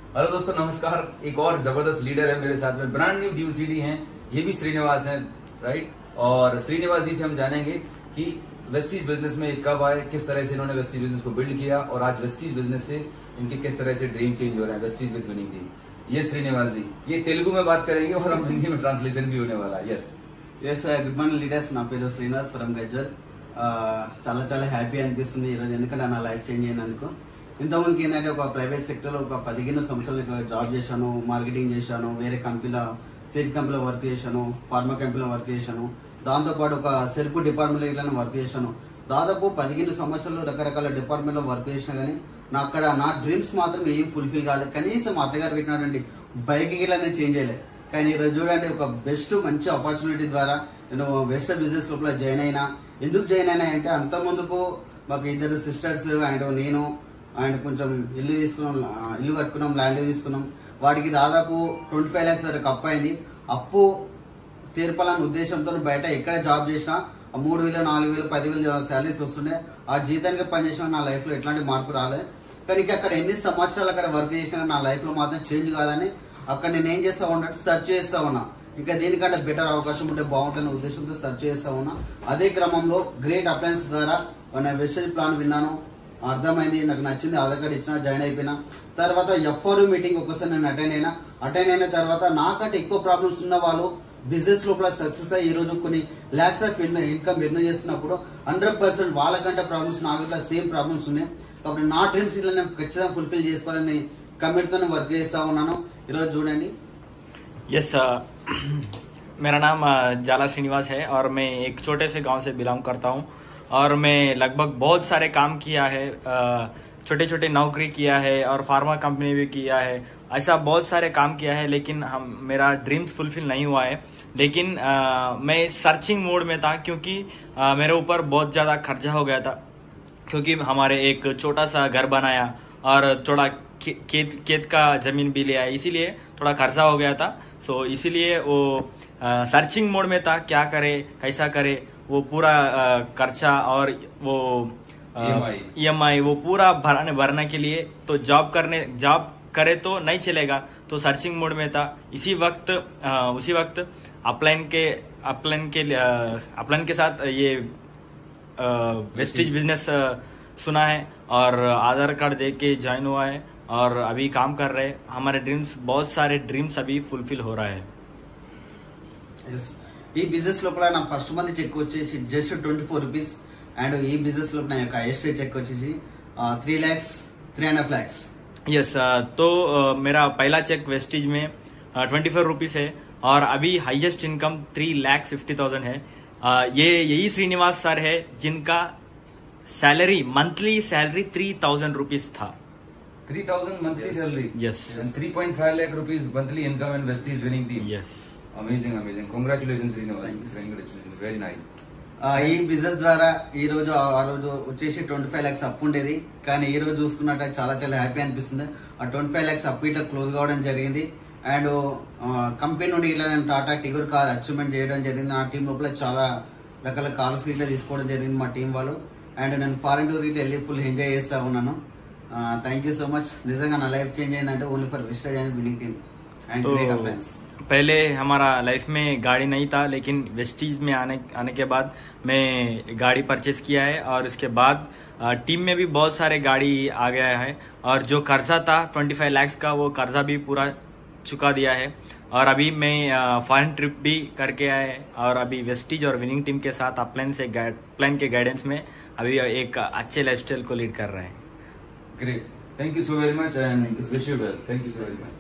Hello दोस्तों, नमस्कार। एक और जबरदस्त लीडर है मेरे साथ में, ब्रांड न्यू ड्यूसीडी हैं, ये भी श्रीनिवास हैं, राइट। और श्रीनिवास जी से हम जानेंगे कि वेस्टीज बिजनेस में कब आए, किस तरह से इन्होंने वेस्टीज बिजनेस को बिल्ड किया और आज वेस्टीज बिजनेस से इनके किस तरह से ड्रीम चेंज हो रहे हैं वेस्टीज विद विनिंग टीम। ये श्रीनिवास जी, ये तेलुगु में बात करेंगे और हम हिंदी में ट्रांसलेशन भी होने वाला है। यस गुड మార్నింగ్ లీడర్స్, నా పేరు శ్రీనివాస్ ఫ్రమ్ గజ్వల్. చాలా చాలా హ్యాపీ అనిపిస్తుంది ఈరోజు, ఎందుకంటే నా లైఫ్ చేంజ్ అయినందుకు. ఇంతకుముందుకి ఏంటంటే ఒక ప్రైవేట్ సెక్టర్లో ఒక 15 సంవత్సరాలు జాబ్ చేశాను, మార్కెటింగ్ చేశాను, వేరే కంపెనీలో సీడ్ కంపెనీలో వర్క్ చేశాను, ఫార్మా కంపెనీలో వర్క్ చేశాను, దాంతోపాటు ఒక సెల్ఫ్ డిపార్ట్మెంట్లో ఇట్లా వర్క్ చేశాను. దాదాపు 15 సంవత్సరాలు రకరకాల డిపార్ట్మెంట్లో వర్క్ చేసినా కానీ నా అక్కడ నా డ్రీమ్స్ మాత్రం ఏం ఫుల్ఫిల్ కాలేదు. కనీసం మా అత్తగారు పెట్టినటువంటి బైక్ ఇలా నేను చేంజ్ చేయలేదు. కానీ ఈరోజు చూడండి, ఒక బెస్ట్ మంచి ఆపర్చునిటీ ద్వారా నేను వెస్ట్ బిజినెస్ లోపల జాయిన్ అయినా. ఎందుకు జాయిన్ అయినా అంటే అంత ముందుకు మాకు 2 సిస్టర్స్ అండ్ నేను అండ్ కొంచెం ఇల్లు కట్టుకున్నాం, ల్యాండ్ తీసుకున్నాం. వాటికి దాదాపు 25 lakhs వరకు అప్పు అయింది. అప్పు తీర్పాలనే ఉద్దేశంతో బయట ఎక్కడ జాబ్ చేసినా 3,000, 4,000, 10,000 శాలరీస్ వస్తుండే. ఆ జీతానికి పనిచేసిన నా లైఫ్ లో ఎట్లాంటి మార్పు రాలేదు. కానీ అక్కడ ఎన్ని సంవత్సరాలు అక్కడ వర్క్ చేసినా నా లైఫ్ లో మాత్రం చేంజ్ కాదని అక్కడ నేను ఏం చేస్తా ఉన్నా, సెర్చ్ చేస్తా ఉన్నా. ఇంకా దీనికంటే బెటర్ అవకాశం ఉంటే బాగుంటుందనే ఉద్దేశంతో సెర్చ్ చేస్తా ఉన్నా. అదే క్రమంలో గ్రేట్ అప్లయన్స్ ద్వారా నా వెస్టేజ్ ప్లాన్ విన్నాను, అర్థమైంది, నాకు నచ్చింది, ఆధార్ కార్డు ఇచ్చిన, జాయిన్ అయిపోయినా. తర్వాత FRU మీటింగ్ ఒక్కసారి నేను అటెండ్ అయిన తర్వాత నాకంటే ఎక్కువ ప్రాబ్లమ్స్ ఉన్న వాళ్ళు బిజినెస్ లోపల సక్సెస్ అయ్యి ఈ రోజు కొన్ని లాక్స్ ఆఫ్ ఇన్కమ్ ఎర్న్ చేస్తున్నప్పుడు 100% వాళ్ళకంటే ప్రాబ్లమ్స్ నాకు ఇట్లా సేమ్ ప్రాబ్లమ్స్ ఉన్నాయి. కాబట్టి నా డ్రీమ్స్ ఇట్లా నేను ఖచ్చితంగా ఫుల్ఫిల్ చేసుకోవాలని కమిట్ తోనే వర్క్ చేస్తా ఉన్నాను. ఈరోజు చూడండి. यस मेरा नाम जाला श्रीनिवास है और मैं एक छोटे से गांव से बिलोंग करता हूं और मैं लगभग बहुत सारे काम किया है, छोटे छोटे नौकरी किया है और फार्मा कंपनी भी किया है, ऐसा बहुत सारे काम किया है. लेकिन मेरा ड्रीम्स फुलफिल नहीं हुआ है. लेकिन मैं सर्चिंग मोड में था क्योंकि मेरे ऊपर बहुत ज़्यादा खर्चा हो गया था, क्योंकि हमारे एक छोटा सा घर बनाया और थोड़ा खेत का ज़मीन भी लिया, इसीलिए थोड़ा खर्चा हो गया था. सो इसीलिए वो सर्चिंग मोड में था, क्या करे कैसा करे, वो पूरा खर्चा और वो EMI वो पूरा भरने के लिए तो जॉब करे तो नहीं चलेगा, तो सर्चिंग मोड में था. उसी वक्त अपलाइन के साथ ये वेस्टीज बिजनेस सुना है और आधार कार्ड दे के ज्वाइन हुआ है और अभी काम कर रहे हैं. हमारे ड्रीम्स, बहुत सारे ड्रीम्स अभी फुलफिल हो रहा है. ఈ బిజినెస్ లోపల నా ఫస్ట్ మంత్ చెక్ వచ్చేసి జస్ట్ 24 రూపీస్ అండ్ ఈ బిజినెస్ లోపల నా యొక్క హైయెస్ట్ చెక్ వచ్చేసి 3.5 lakhs. यस तो मेरा पहला चेक वेस्टीज में 24 रुपीज़ है और अभी हाईएस्ट इनकम 3,50,000 है. यही श्रीनिवास सर है जिनका मंथली सैलरी 3,000 रुपीज था. 3,000 monthly salary. Yes. And 3.5 lakh rupees monthly income in Vestige winning team. Yes. Amazing. Congratulations, Srinivas. Congratulations. Very nice. ఈ బిజినెస్ ద్వారా ఈ రోజు ఆ రోజు వచ్చేసి 25 lakhs అప్పు ఉండేది. కానీ ఈ రోజు చూసుకున్నట్టు చాలా చాలా హ్యాపీ అనిపిస్తుంది. ఆ 25 lakhs అప్పు ఇట్లా క్లోజ్ కావడం జరిగింది. అండ్ కంపెనీ నుండి ఇలా నేను టాటా టిగర్ కార్ అచీవ్మెంట్ చేయడం జరిగింది. నా టీం లోపల చాలా రకాల కార్స్ ఇట్లా తీసుకోవడం జరిగింది మా టీం వాళ్ళు. అండ్ నేను ఫారెన్ టూర్ ఇట్లా వెళ్ళి ఫుల్ ఎంజాయ్ చేస్తా ఉన్నాను. Thank you so much. నిజంగా నా లైఫ్ చేంజ్ అయిందంటే only for wastage and winning team and great appliances. पहले हमारा लाइफ में गाड़ी नहीं था, लेकिन वेस्टीज में आने के बाद मैं गाड़ी परचेज किया है और उसके बाद टीम में भी बहुत सारे गाड़ी आ गया है और जो कर्जा था 25 lakhs का, वो कर्जा भी पूरा चुका दिया है. और अभी मैं फॉरेन ट्रिप भी करके आए और अभी वेस्टीज और विनिंग टीम के साथ प्लान के गाइडेंस में अभी एक अच्छे लाइफस्टाइल को लीड कर रहे हैं. Great. Thank you so very much and wish you well. Thank you so very much.